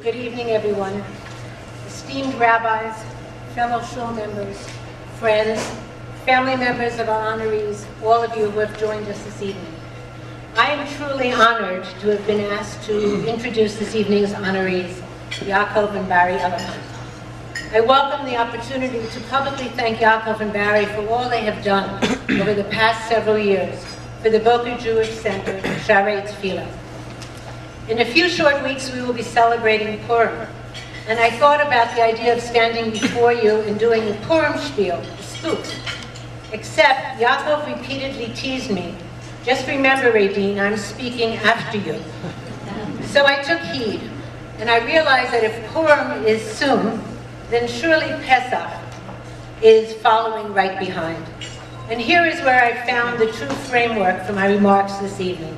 Good evening, everyone. Esteemed rabbis, fellow shul members, friends, family members of our honorees, all of you who have joined us this evening. I am truly honored to have been asked to introduce this evening's honorees, Yaakov and Barry Elephant. I welcome the opportunity to publicly thank Yaakov and Barry for all they have done over the past several years for the Boca Jewish Center, Sharei Tefillah. In a few short weeks, we will be celebrating Purim, and I thought about the idea of standing before you and doing a Purim spiel, a spoof. Except Yaakov repeatedly teased me, "Just remember, Radine, I'm speaking after you." So I took heed, and I realized that if Purim is soon, then surely Pesach is following right behind. And here is where I found the true framework for my remarks this evening.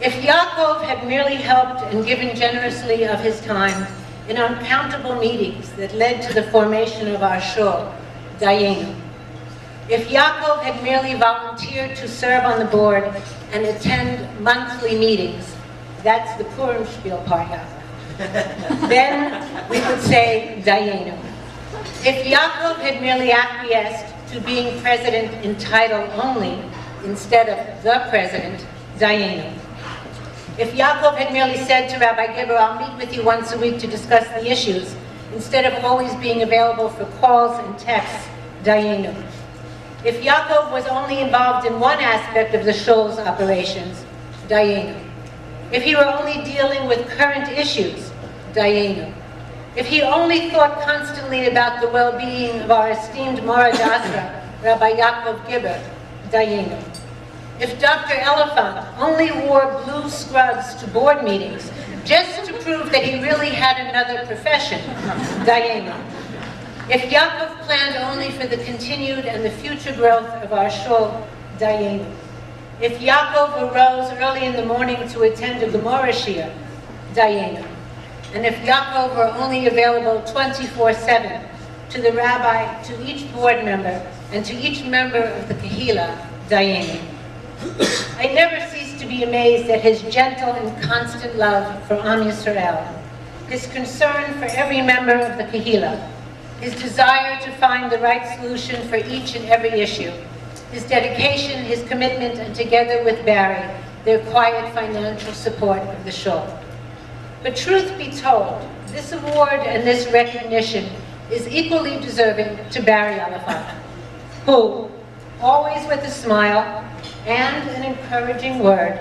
If Yaakov had merely helped and given generously of his time in uncountable meetings that led to the formation of our shul, Dayenu. If Yaakov had merely volunteered to serve on the board and attend monthly meetings, that's the Purim spiel part, Yaakov. Then we would say Dayenu. If Yaakov had merely acquiesced to being president in title only instead of the president, Dayenu. If Yaakov had merely said to Rabbi Gibber, "I'll meet with you once a week to discuss the issues," instead of always being available for calls and texts, Dayenu. If Yaakov was only involved in one aspect of the shul's operations, Dayenu. If he were only dealing with current issues, Dayenu. If he only thought constantly about the well-being of our esteemed Mora Dasra, Rabbi Yaakov Gibber, Dayenu. If Dr. Elephant only wore blue scrubs to board meetings just to prove that he really had another profession, Dayenu. If Yaakov planned only for the continued and the future growth of our shul, Dayenu. If Yaakov arose early in the morning to attend a Gemara Shir, Dayenu. And if Yaakov were only available 24/7 to the rabbi, to each board member, and to each member of the Kehillah, Dayenu. I never cease to be amazed at his gentle and constant love for Am Yisrael, his concern for every member of the Kehillah, his desire to find the right solution for each and every issue, his dedication, his commitment, and together with Barry, their quiet financial support of the shul. But truth be told, this award and this recognition is equally deserving to Barry Elephant, who, always with a smile and an encouraging word,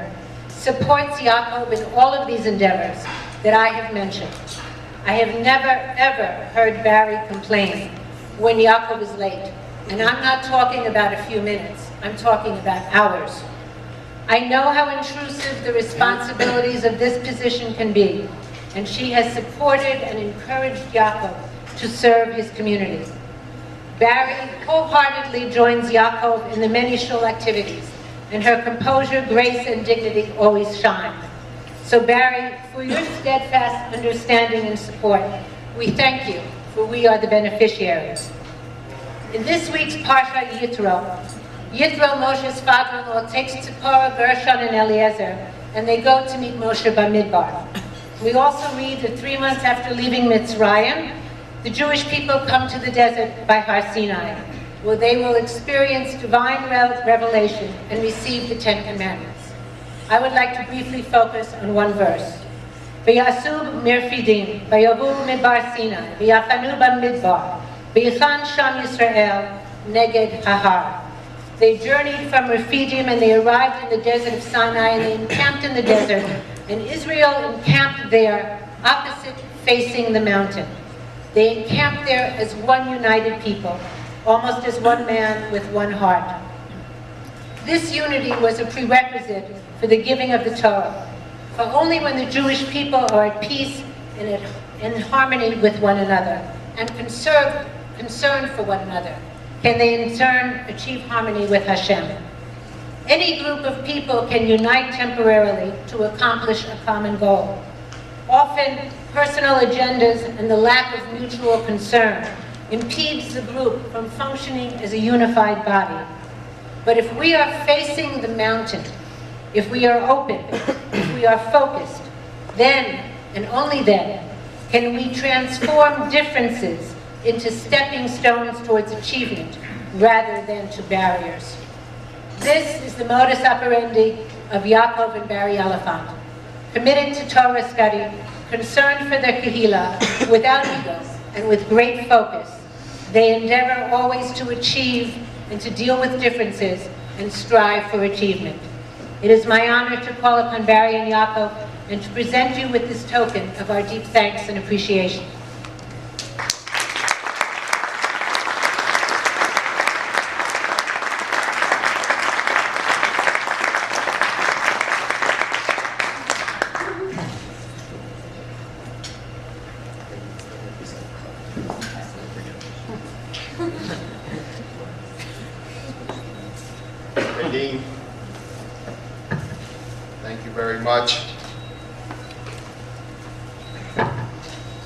supports Yaakov in all of these endeavors that I have mentioned. I have never, ever heard Barry complain when Yaakov is late. And I'm not talking about a few minutes, I'm talking about hours. I know how intrusive the responsibilities of this position can be, and she has supported and encouraged Yaakov to serve his community. Barry wholeheartedly joins Yaakov in the many shul activities, and her composure, grace, and dignity always shine. So Barry, for your steadfast understanding and support, we thank you, for we are the beneficiaries. In this week's Parsha Yitro, Moshe's father-in-law, takes Tzipporah, Gershon, and Eliezer, and they go to meet Moshe Bamidbar. We also read that 3 months after leaving Mitzrayim, the Jewish people come to the desert by Har Sinai, where they will experience divine revelation and receive the 10 Commandments. I would like to briefly focus on one verse. V'yasu mirfidim, v'yavu midbar Sinai, v'yachanu b'midbar, v'yichan sham Yisrael, neged hahar. They journeyed from Refidim and they arrived in the desert of Sinai and they encamped in the desert, and Israel encamped there opposite facing the mountain. They encamped there as one united people, almost as one man with one heart. This unity was a prerequisite for the giving of the Torah. For only when the Jewish people are at peace and in harmony with one another and concerned for one another can they in turn achieve harmony with Hashem. Any group of people can unite temporarily to accomplish a common goal. Often, personal agendas and the lack of mutual concern impedes the group from functioning as a unified body. But if we are facing the mountain, if we are open, if we are focused, then and only then, can we transform differences into stepping stones towards achievement rather than to barriers. This is the modus operandi of Yaakov and Barry Elephant. Committed to Torah study, concerned for their kahila, without ego, and with great focus, they endeavor always to achieve and to deal with differences and strive for achievement. It is my honor to call upon Barry and Yaakov and to present you with this token of our deep thanks and appreciation. Thank you very much.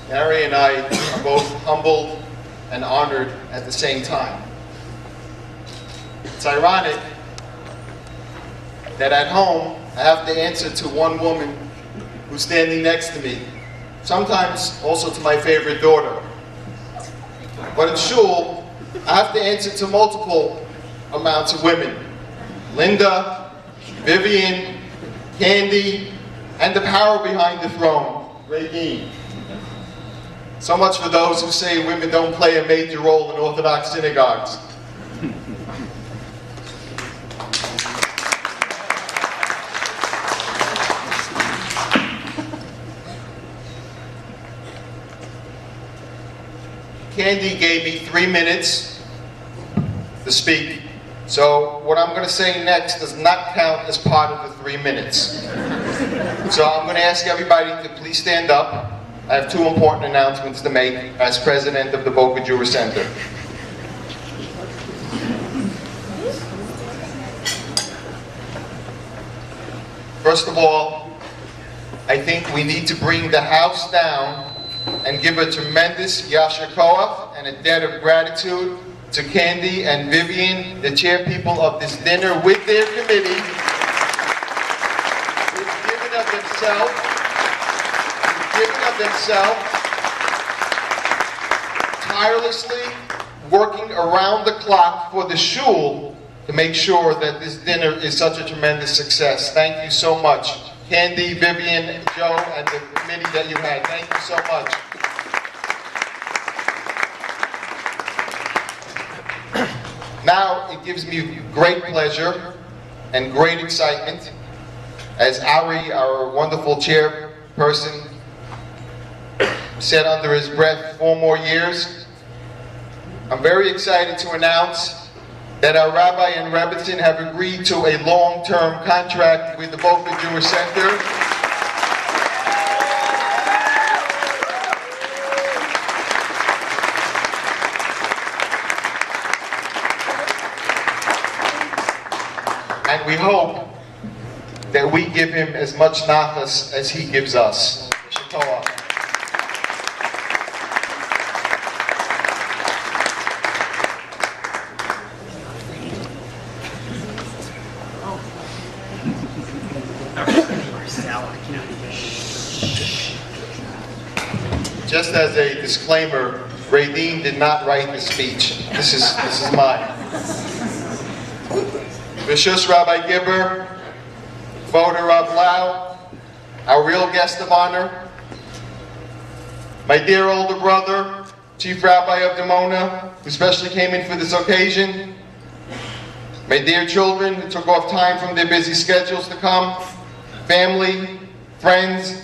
Barry and I are both humbled and honored at the same time. It's ironic that at home I have to answer to one woman who's standing next to me, sometimes also to my favorite daughter. But in shul, I have to answer to multiple amounts of women. Linda, Vivian, Candy, and the power behind the throne, Rabbi. So much for those who say women don't play a major role in Orthodox synagogues. Candy gave me 3 minutes to speak. So what I'm going to say next does not count as part of the 3 minutes. So I'm going to ask everybody to please stand up. I have 2 important announcements to make as president of the Boca Jewish Center. First of all, I think we need to bring the house down and give a tremendous yasher koach and a debt of gratitude to Candy and Vivian, the chair people of this dinner, with their committee, who've given of themselves, tirelessly working around the clock for the shul to make sure that this dinner is such a tremendous success. Thank you so much. Candy, Vivian, Joe, and the committee that you had. Thank you so much. Now, it gives me great pleasure and great excitement as Ari, our wonderful chairperson, said under his breath, 4 more years. I'm very excited to announce that our Rabbi and Rebbetzin have agreed to a long-term contract with the Boca Jewish Center. And we hope that we give him as much nachas as he gives us. Just as a disclaimer, Radine did not write the speech. This is mine. Vishus Rabbi Gibber, Voda Rab Lau, our real guest of honor, my dear older brother, Chief Rabbi of Dimona, who specially came in for this occasion, my dear children who took off time from their busy schedules to come, family, friends,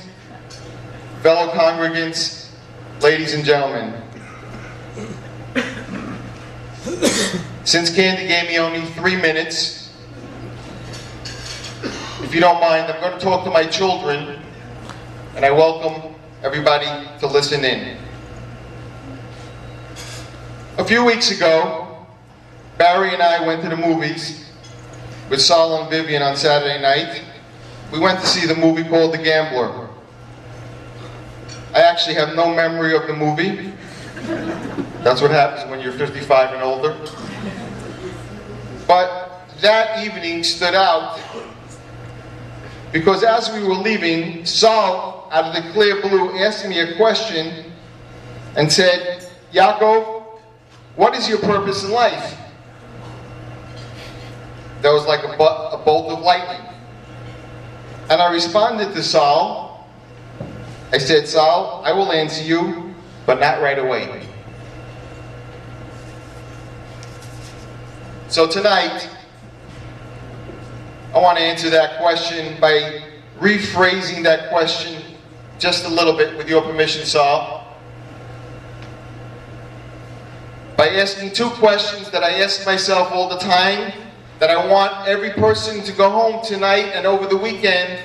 fellow congregants, ladies and gentlemen. Since Candy gave me only 3 minutes, if you don't mind, I'm going to talk to my children, and I welcome everybody to listen in. A few weeks ago, Barry and I went to the movies with Sal and Vivian on Saturday night. We went to see the movie called The Gambler. I actually have no memory of the movie. That's what happens when you're 55 and older. But that evening stood out because as we were leaving, Sal out of the clear blue, asked me a question and said, Yaakov, what is your purpose in life? That was like a bolt of lightning. And I responded to Saul. I said, Saul, I will answer you, but not right away. So tonight, I want to answer that question by rephrasing that question just a little bit, with your permission, Saul. By asking two questions that I ask myself all the time, that I want every person to go home tonight and over the weekend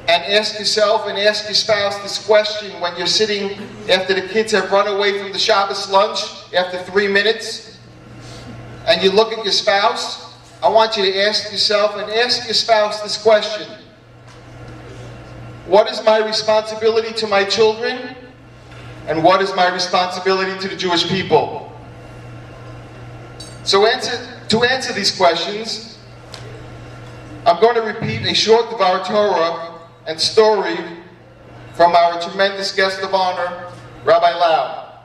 and ask yourself and ask your spouse this question when you're sitting after the kids have run away from the Shabbos lunch after 3 minutes, and you look at your spouse. I want you to ask yourself and ask your spouse this question. What is my responsibility to my children? And what is my responsibility to the Jewish people? So to answer these questions, I'm going to repeat a short Dvar Torah and story from our tremendous guest of honor, Rabbi Lau.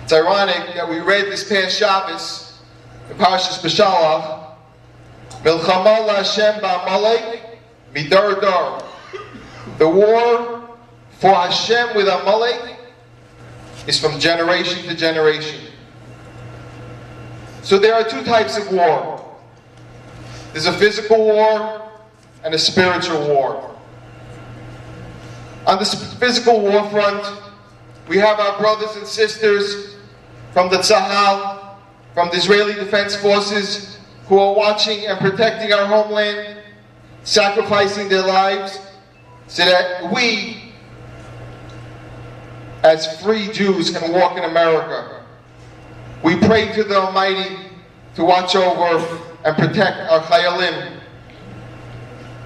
It's ironic that we read this past Shabbos in Parashas Beshalach, Milchama LaHashem ba'Amalek midor dor. The war for Hashem with Amalek is from generation to generation. So there are two types of war. There's a physical war and a spiritual war. On the physical war front, we have our brothers and sisters from the Tzahal, from the Israeli Defense Forces, who are watching and protecting our homeland, sacrificing their lives, so that we, as free Jews, can walk in America. We pray to the Almighty to watch over and protect our Chayalim.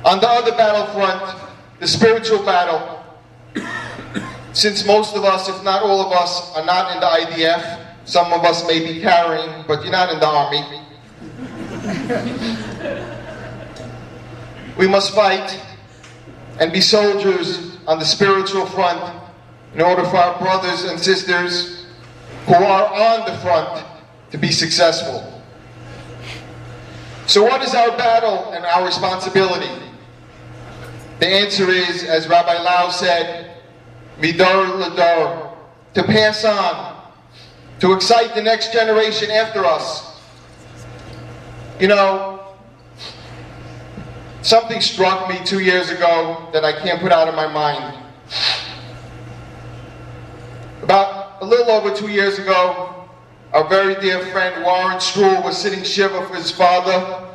On the other battlefront, the spiritual battle, since most of us, if not all of us, are not in the IDF, some of us may be carrying, but you're not in the army. We must fight and be soldiers on the spiritual front in order for our brothers and sisters who are on the front to be successful. So what is our battle and our responsibility? The answer is, as Rabbi Lau said, midor ledor, to pass on, to excite the next generation after us. You know, something struck me 2 years ago that I can't put out of my mind. About a little over 2 years ago, our very dear friend Warren Struhl was sitting shiva for his father,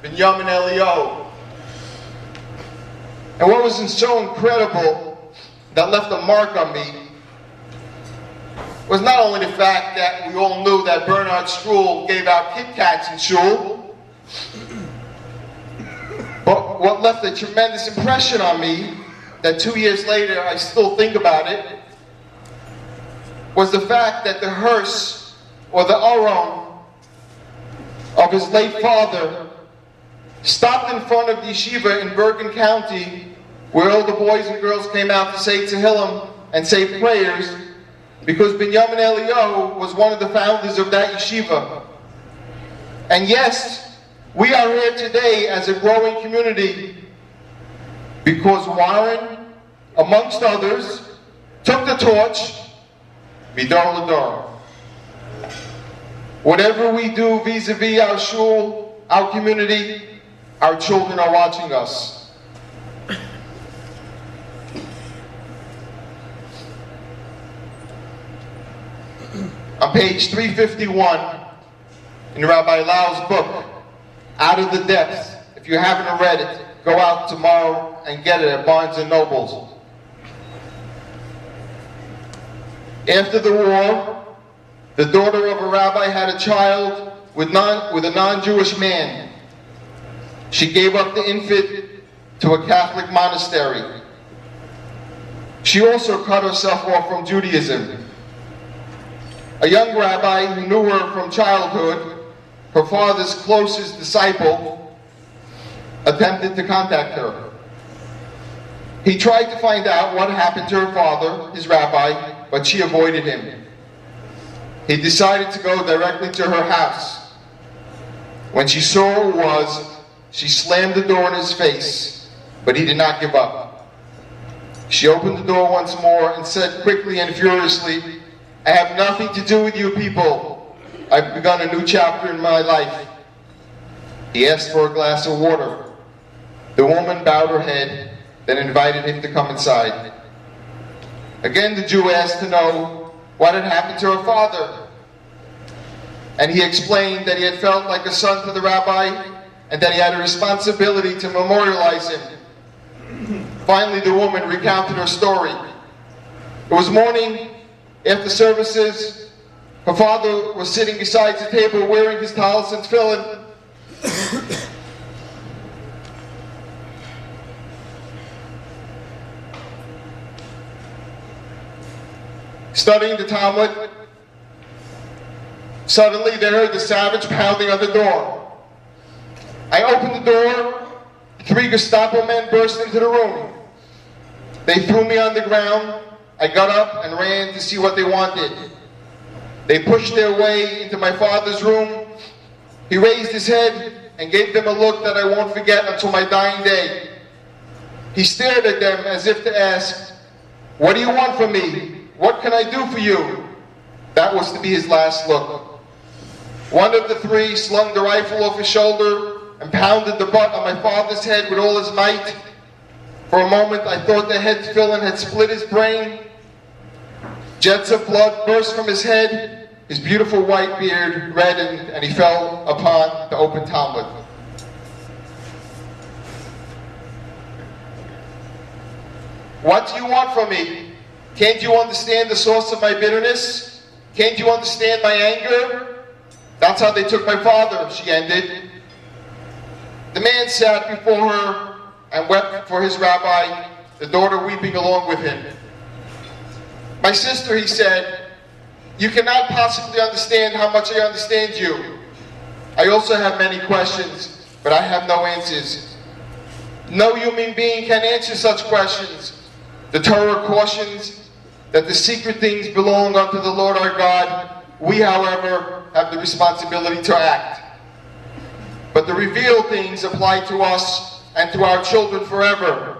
Minyanim Eliyahu. And what was so incredible that left a mark on me was not only the fact that we all knew that Bernard Struhl gave out Kit Kats in shul, but what left a tremendous impression on me, that 2 years later I still think about it, was the fact that the hearse, or the aron, of his late father stopped in front of the yeshiva in Bergen County, where all the boys and girls came out to say Tehillim and say prayers, because Binyamin Eliyahu was one of the founders of that yeshiva. And yes, we are here today as a growing community because Warren, amongst others, took the torch, midor ledor. Whatever we do vis-a-vis our shul, our community, our children are watching us. On page 351 in Rabbi Lau's book, Out of the Depths, if you haven't read it, go out tomorrow and get it at Barnes & Noble's. After the war, the daughter of a rabbi had a child with a non-Jewish man. She gave up the infant to a Catholic monastery. She also cut herself off from Judaism. A young rabbi who knew her from childhood, her father's closest disciple, attempted to contact her. He tried to find out what happened to her father, his rabbi, but she avoided him. He decided to go directly to her house. When she saw who it was, she slammed the door in his face, but he did not give up. She opened the door once more and said quickly and furiously, "I have nothing to do with you people. I've begun a new chapter in my life." He asked for a glass of water. The woman bowed her head, then invited him to come inside. Again, the Jew asked to know what had happened to her father. And he explained that he had felt like a son to the rabbi and that he had a responsibility to memorialize him. Finally, the woman recounted her story. It was morning after services. Her father was sitting beside the table wearing his talis and tefillin. Studying the Talmud. Suddenly they heard the savage pounding on the door. I opened the door. 3 Gestapo men burst into the room. They threw me on the ground. I got up and ran to see what they wanted. They pushed their way into my father's room. He raised his head and gave them a look that I won't forget until my dying day. He stared at them as if to ask, "What do you want from me? What can I do for you?" That was to be his last look. One of the 3 slung the rifle off his shoulder and pounded the butt on my father's head with all his might. For a moment I thought the head tefillin had split his brain. Jets of blood burst from his head. His beautiful white beard reddened and he fell upon the open Talmud. "What do you want from me? Can't you understand the source of my bitterness? Can't you understand my anger?" That's how they took my father, she ended. The man sat before her and wept for his rabbi, the daughter weeping along with him. "My sister," he said, "you cannot possibly understand how much I understand you. I also have many questions, but I have no answers. No human being can answer such questions. The Torah cautions that the secret things belong unto the Lord our God. We, however, have the responsibility to act. But the revealed things apply to us and to our children forever.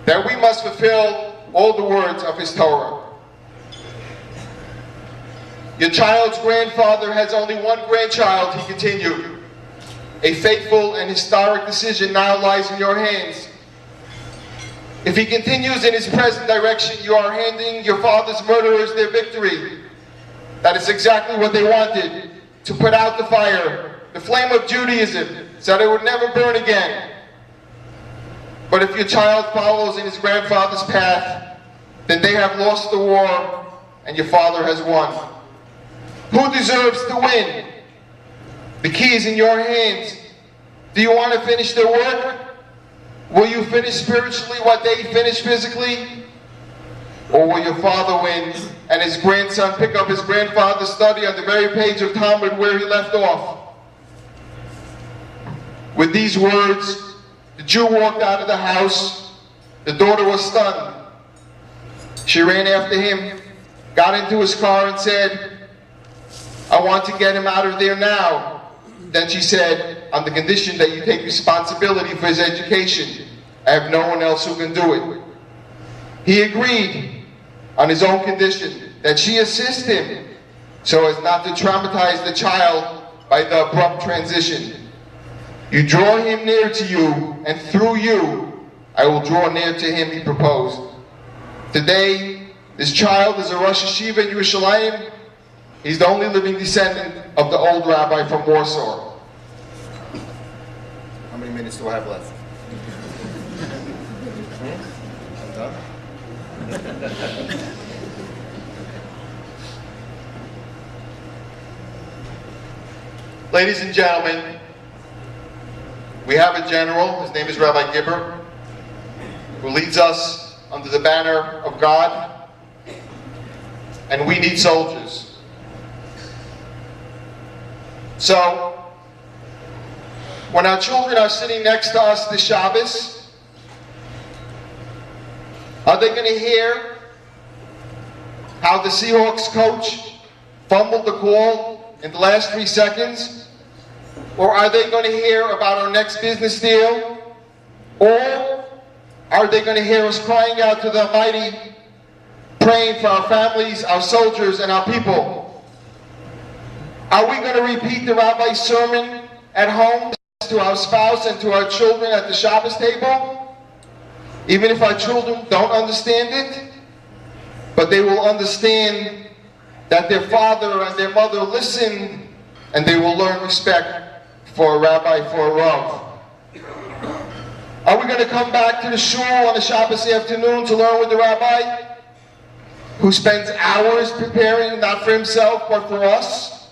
That we must fulfill all the words of his Torah. Your child's grandfather has only one grandchild," he continued. "A fateful and historic decision now lies in your hands. If he continues in his present direction, you are handing your father's murderers their victory. That is exactly what they wanted, to put out the fire, the flame of Judaism, so that it would never burn again. But if your child follows in his grandfather's path, then they have lost the war and your father has won. Who deserves to win? The key is in your hands. Do you want to finish their work? Will you finish spiritually what they finished physically? Or will your father win and his grandson pick up his grandfather's study on the very page of Talmud where he left off?" With these words, the Jew walked out of the house. The daughter was stunned. She ran after him, got into his car and said, "I want to get him out of there now." Then she said, "On the condition that you take responsibility for his education. I have no one else who can do it." He agreed on his own condition that she assist him so as not to traumatize the child by the abrupt transition. "You draw him near to you, and through you, I will draw near to him," he proposed. Today, this child is a Rosh Yeshiva in Yerushalayim. He's the only living descendant of the old rabbi from Warsaw. How many minutes do I have left? I'm done? Ladies and gentlemen, we have a general, his name is Rabbi Gibber, who leads us under the banner of God, and we need soldiers. So, when our children are sitting next to us this Shabbos, Are they going to hear how the Seahawks coach fumbled the call in the last 3 seconds? Or are they going to hear about our next business deal? Or are they going to hear us crying out to the Almighty, praying for our families, our soldiers, and our people? Are we going to repeat the Rabbi's sermon at home to our spouse and to our children at the Shabbos table? Even if our children don't understand it, but they will understand that their father and their mother listened, and they will learn respect for a rabbi, for a rav. Are we going to come back to the shul on a Shabbos afternoon to learn with the rabbi, who spends hours preparing, not for himself, but for us?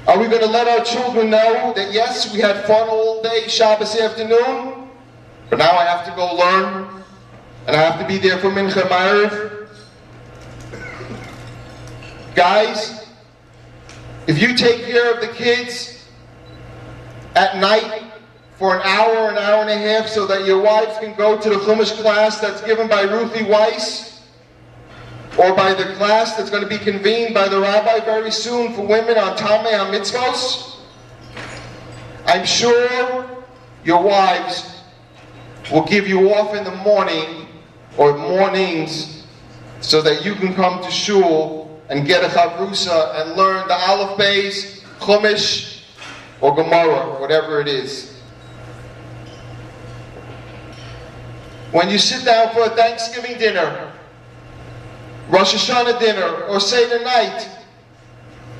Are we going to let our children know that yes, we had fun all day Shabbos afternoon, but now I have to go learn, and I have to be there for Mincha Ma'ariv? Guys, if you take care of the kids at night for an hour and a half so that your wives can go to the Chumash class that's given by Ruthie Weiss, or by the class that's going to be convened by the rabbi very soon for women on Tamei HaMitzvos, I'm sure your wives will give you off in the morning or mornings so that you can come to shul and get a chavrusa and learn the Aleph Beis, Chumash, or Gemara, whatever it is. When you sit down for a Thanksgiving dinner, Rosh Hashanah dinner, or Seder night,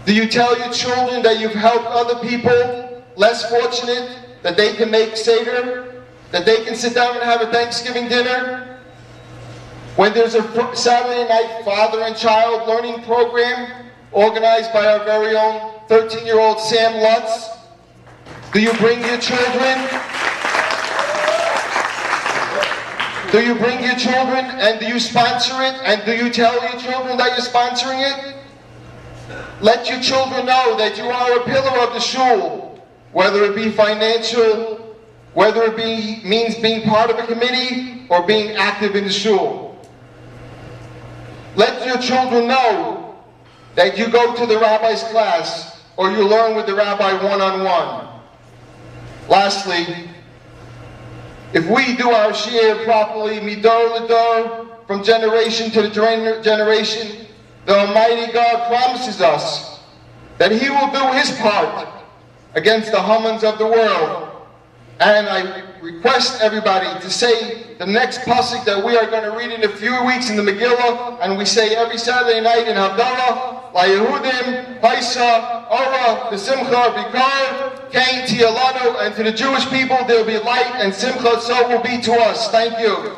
do you tell your children that you've helped other people less fortunate, that they can make Seder, that they can sit down and have a Thanksgiving dinner? When there's a Saturday night father and child learning program organized by our very own 13-year-old Sam Lutz, do you bring your children? Do you bring your children and do you sponsor it? And do you tell your children that you're sponsoring it? Let your children know that you are a pillar of the shul, whether it be financial, whether it be means being part of a committee or being active in the shul. Let your children know that you go to the rabbi's class or you learn with the rabbi one-on-one. Lastly, if we do our shir properly, midor ledor, from generation to generation, the Almighty God promises us that He will do His part against the Hamans of the world. And I request everybody to say the next pasuk that we are going to read in a few weeks in the Megillah, and we say every Saturday night in Havdalah, La Yehudim, Paisa, Ora, B'Simcha, Bikar, Kain, Tialanu, and to the Jewish people there will be light and Simcha, so will be to us. Thank you.